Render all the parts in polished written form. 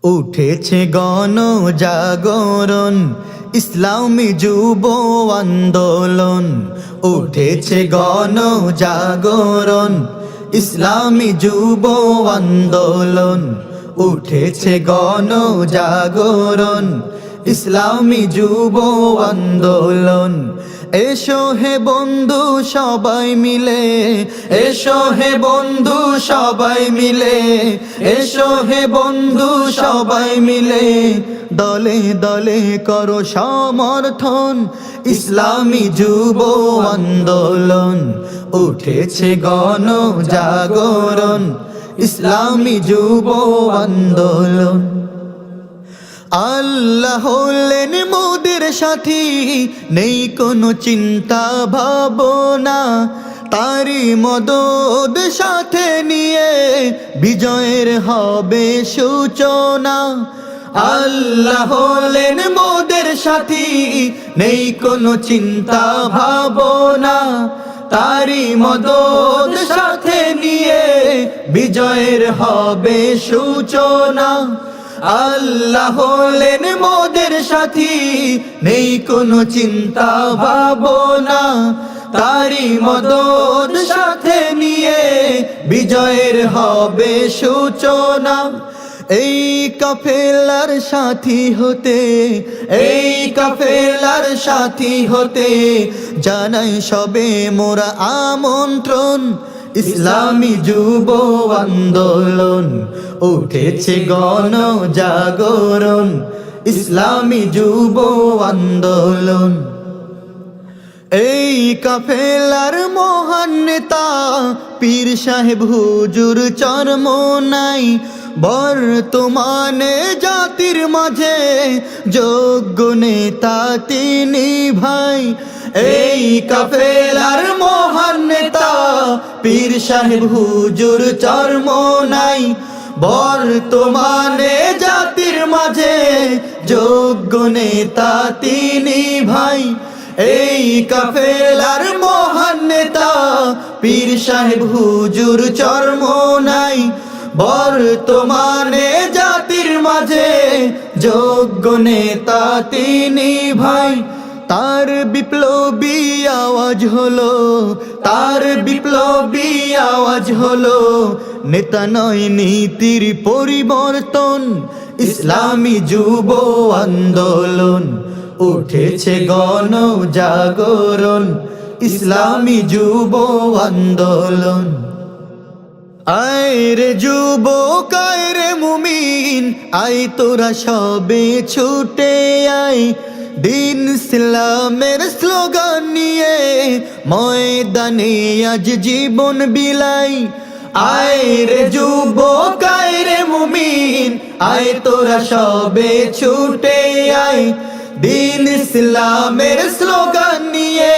উঠেছে গণ জাগরণ, ইসলামী যুব আন্দোলন। উঠেছে গণ জাগরণ, ইসলামী যুব আন্দোলন। উঠেছে গণ জাগরণ, ইসলামী যুব আন্দোলন। এসো হে বন্ধু সবাই মিলে, এসো হে বন্ধু সবাই মিলে, এসো হে বন্ধু সবাই মিলে। দলে দলে করো সমর্থন, ইসলামী যুব আন্দোলন। উঠেছে গণ জাগরণ, ইসলামী যুব আন্দোলন। আল্লাহ হলেন মোদের সাথী, নেই কোনো চিন্তা ভাবনা। তারি মদদ সাথে নিয়ে বিজয়ের হবে সূচনা। আল্লাহ হলেন মোদের সাথী, নেই কোনো চিন্তা ভাবনা। তারি মদদ সাথে নিয়ে বিজয়ের হবে সূচনা। আল্লাহ হলেন মোদের সাথী, নেই কোনো চিন্তা ভাবনা। তারি মদদ সাথে নিয়ে বিজয়ের হবে সূচনা। এই কাফেলার সাথী হতে, এই কাফেলার সাথী হতে জানাই সবে মোরা আমন্ত্রণ। ইসলামী যুব আন্দোলন, উঠেছে গণ জাগরণ, ইসলামী যুব আন্দোলন। এই কাফেলার মহান নেতা পীর সাহেব হুজুর চরমোনাই। বর্তমানে জাতির মাঝে যোগ্য নেতা তিনি ভাই। এই কাফেলার মহান নেতা পীর সাহেব হুজুর চরমোনাই। বর্তমানে জাতির মাঝে যোগ্য নেতা তিনি ভাই। এই কাফেলার মহান নেতা পীর সাহেব হুজুর চরমোনাই। বর্তমানে জাতির মাঝে যোগ্য নেতা তিনি ভাই। তার বিপ্লবী আওয়াজ হলো, তার বিপ্লবী আওয়াজ হলো নেতা নয় নীতির পরিবর্তন। ইসলামী যুব আন্দোলন, উঠেছে গণ জাগরণ, ইসলামী যুব আন্দোলন। আয় রে যুবক আয় রে মুমিন, আয় তোরা সবে ছুটে আয়। দিন ইসলামের স্লোগান নিয়ে ময়দানে আজ জীবন বিলাই। আয় রে যুবক আয় রে মুমিন, আয় তোরা সবে ছুটে আয়। দিন ইসলামের স্লোগান নিয়ে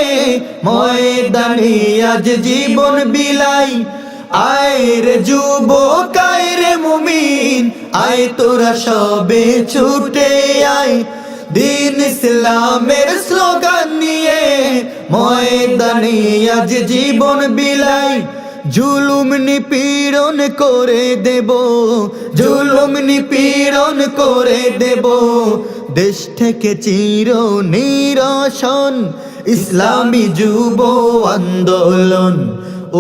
ময়দানে আজ জীবন বিলাই। আয় রে যুবক আয় রে মুমিন, আয় তোরা সবে ছুটে আয়। দিন ইসলামের স্লোগান নিয়ে ময়দানে আজ জীবন বিলাই। জুলুম নিপীড়ন করে দেব, জুলুম নিপীড়ন করে দেব দেশ থেকে চির নিরসন। ইসলামী যুব আন্দোলন,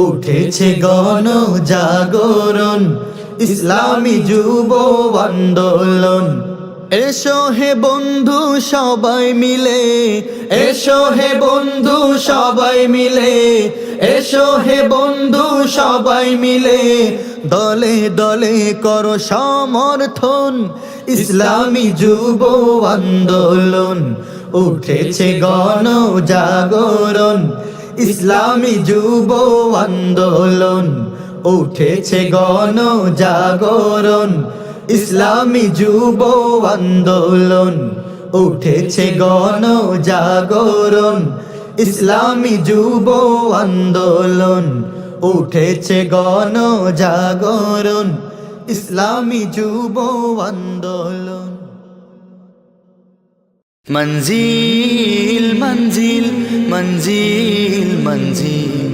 উঠেছে গণ জাগরণ, ইসলামী যুব আন্দোলন। এসো হে বন্ধু সবাই মিলে, এসো হে বন্ধু সবাই মিলে, এসো হে বন্ধু সবাই মিলে। দলে দলে করো সমর্থন, ইসলামী যুব আন্দোলন। উঠেছে গণ জাগরণ, ইসলামী যুব আন্দোলন। উঠেছে গণ জাগরণ, ইসলামী যুব আন্দোলন। উঠেছে গণ জাগরণ, ইসলামী যুব আন্দোলন। উঠেছে গণ জাগরণ, ইসলামী যুব আন্দোলন। মঞ্জিল মঞ্জিল মঞ্জিল মঞ্জিল